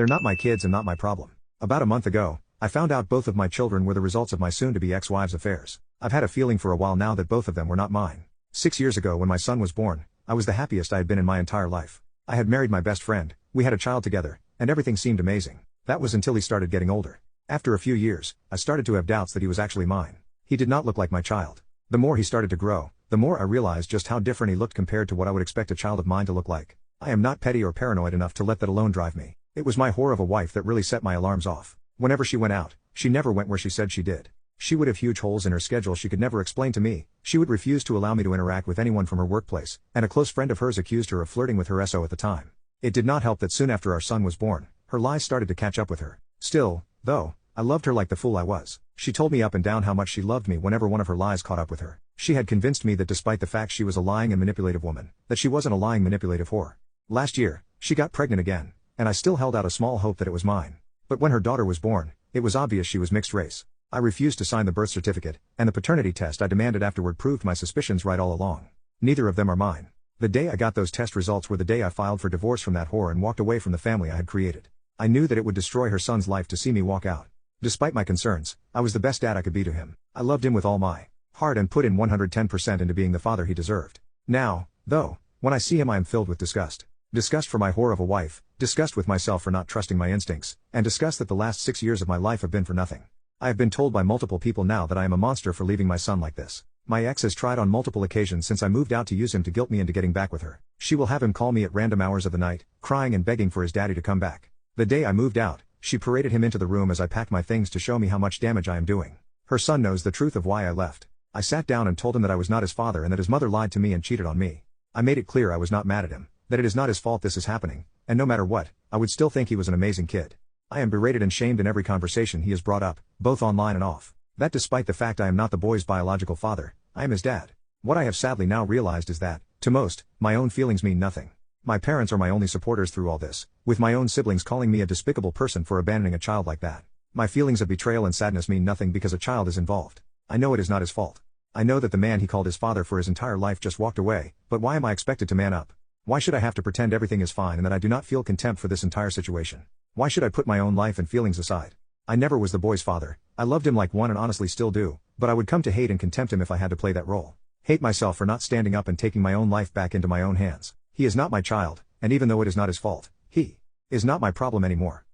They're not my kids and not my problem. About a month ago, I found out both of my children were the results of my soon-to-be ex-wife's affairs. I've had a feeling for a while now that both of them were not mine. 6 years ago when my son was born, I was the happiest I had been in my entire life. I had married my best friend, we had a child together, and everything seemed amazing. That was until he started getting older. After a few years, I started to have doubts that he was actually mine. He did not look like my child. The more he started to grow, the more I realized just how different he looked compared to what I would expect a child of mine to look like. I am not petty or paranoid enough to let that alone drive me. It was my whore of a wife that really set my alarms off. Whenever she went out, she never went where she said she did. She would have huge holes in her schedule she could never explain to me. She would refuse to allow me to interact with anyone from her workplace, and a close friend of hers accused her of flirting with her SO at the time. It did not help that soon after our son was born, her lies started to catch up with her. Still, though, I loved her like the fool I was. She told me up and down how much she loved me whenever one of her lies caught up with her. She had convinced me that despite the fact she was a lying and manipulative woman, that she wasn't a lying manipulative whore. Last year, she got pregnant again, and I still held out a small hope that it was mine. But when her daughter was born, it was obvious she was mixed race. I refused to sign the birth certificate, and the paternity test I demanded afterward proved my suspicions right all along. Neither of them are mine. The day I got those test results were the day I filed for divorce from that whore and walked away from the family I had created. I knew that it would destroy her son's life to see me walk out. Despite my concerns, I was the best dad I could be to him. I loved him with all my heart and put in 110% into being the father he deserved. Now, though, when I see him I am filled with disgust. Disgust for my whore of a wife, disgust with myself for not trusting my instincts, and disgust that the last 6 years of my life have been for nothing. I have been told by multiple people now that I am a monster for leaving my son like this. My ex has tried on multiple occasions since I moved out to use him to guilt me into getting back with her. She will have him call me at random hours of the night, crying and begging for his daddy to come back. The day I moved out, she paraded him into the room as I packed my things to show me how much damage I am doing. Her son knows the truth of why I left. I sat down and told him that I was not his father and that his mother lied to me and cheated on me. I made it clear I was not mad at him, that it is not his fault this is happening, and no matter what, I would still think he was an amazing kid. I am berated and shamed in every conversation he has brought up, both online and off. That despite the fact I am not the boy's biological father, I am his dad. What I have sadly now realized is that, to most, my own feelings mean nothing. My parents are my only supporters through all this, with my own siblings calling me a despicable person for abandoning a child like that. My feelings of betrayal and sadness mean nothing because a child is involved. I know it is not his fault. I know that the man he called his father for his entire life just walked away, but why am I expected to man up? Why should I have to pretend everything is fine and that I do not feel contempt for this entire situation? Why should I put my own life and feelings aside? I never was the boy's father. I loved him like one and honestly still do, but I would come to hate and contempt him if I had to play that role. Hate myself for not standing up and taking my own life back into my own hands. He is not my child, and even though it is not his fault, he is not my problem anymore.